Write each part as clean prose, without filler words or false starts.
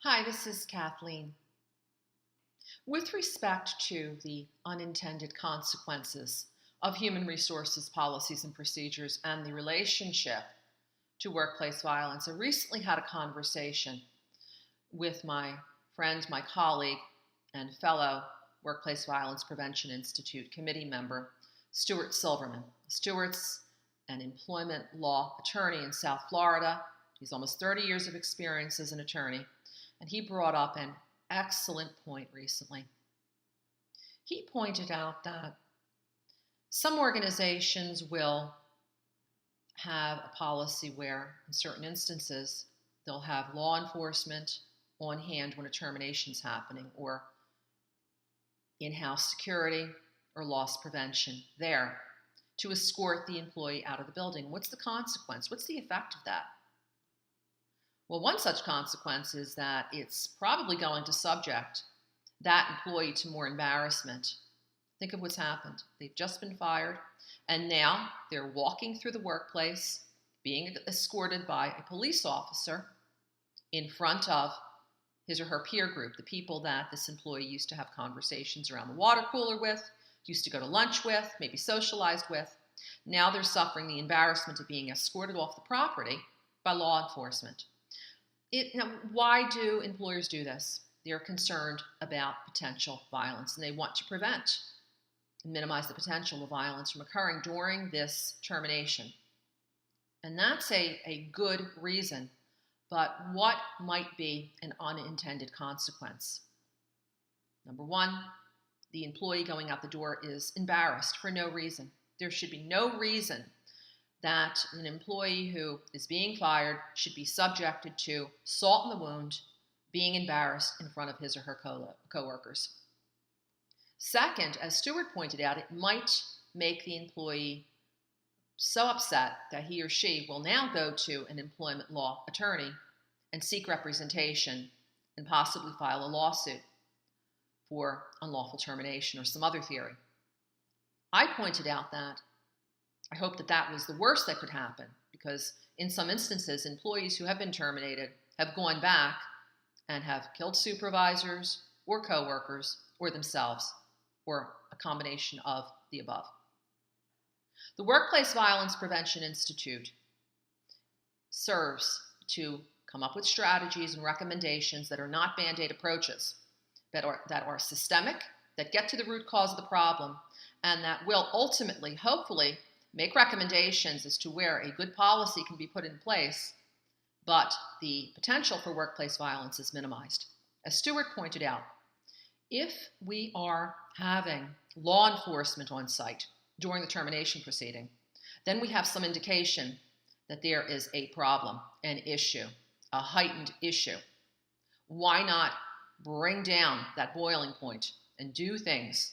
Hi, this is Kathleen. With respect to the unintended consequences of human resources policies and procedures and the relationship to workplace violence, I recently had a conversation with my friend, my colleague, and fellow Workplace Violence Prevention Institute committee member, Stuart Silverman. Stuart's an employment law attorney in South Florida. He's almost 30 years of experience as an attorney. And he brought up an excellent point recently. He pointed out that some organizations will have a policy where, in certain instances, they'll have law enforcement on hand when a termination is happening, or in-house security or loss prevention there to escort the employee out of the building. What's the consequence? What's the effect of that? Well, one such consequence is that it's probably going to subject that employee to more embarrassment. Think of what's happened. They've just been fired, and now they're walking through the workplace, being escorted by a police officer in front of his or her peer group, the people that this employee used to have conversations around the water cooler with, used to go to lunch with, maybe socialized with. Now they're suffering the embarrassment of being escorted off the property by law enforcement. Now, why do employers do this? They're concerned about potential violence, and they want to prevent and minimize the potential of violence from occurring during this termination. And that's a good reason, but what might be an unintended consequence? Number one, the employee going out the door is embarrassed for no reason. There should be no reason that an employee who is being fired should be subjected to salt in the wound, being embarrassed in front of his or her coworkers. Second, as Stuart pointed out, it might make the employee so upset that he or she will now go to an employment law attorney and seek representation and possibly file a lawsuit for unlawful termination or some other theory. I pointed out that I hope that was the worst that could happen, because in some instances, employees who have been terminated have gone back and have killed supervisors or coworkers or themselves, or a combination of the above. The Workplace Violence Prevention Institute serves to come up with strategies and recommendations that are not band-aid approaches, that are systemic, that get to the root cause of the problem, and that will ultimately, hopefully, make recommendations as to where a good policy can be put in place, but the potential for workplace violence is minimized. As Stuart pointed out, if we are having law enforcement on site during the termination proceeding, then we have some indication that there is a problem, an issue, a heightened issue. Why not bring down that boiling point and do things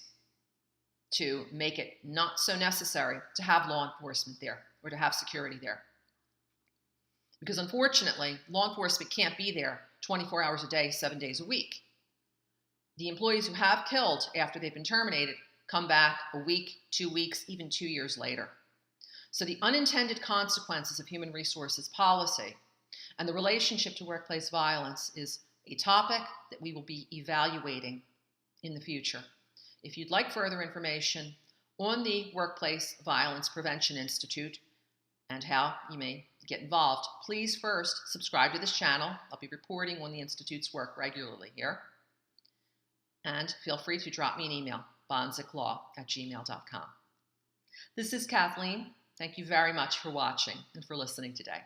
to make it not so necessary to have law enforcement there or to have security there? Because unfortunately, law enforcement can't be there 24 hours a day, 7 days a week. The employees who have killed after they've been terminated come back a week, 2 weeks, even 2 years later. So the unintended consequences of human resources policy and the relationship to workplace violence is a topic that we will be evaluating in the future. If you'd like further information on the Workplace Violence Prevention Institute and how you may get involved, please first subscribe to this channel. I'll be reporting on the Institute's work regularly here. And feel free to drop me an email, bondziclaw@gmail.com. This is Kathleen. Thank you very much for watching and for listening today.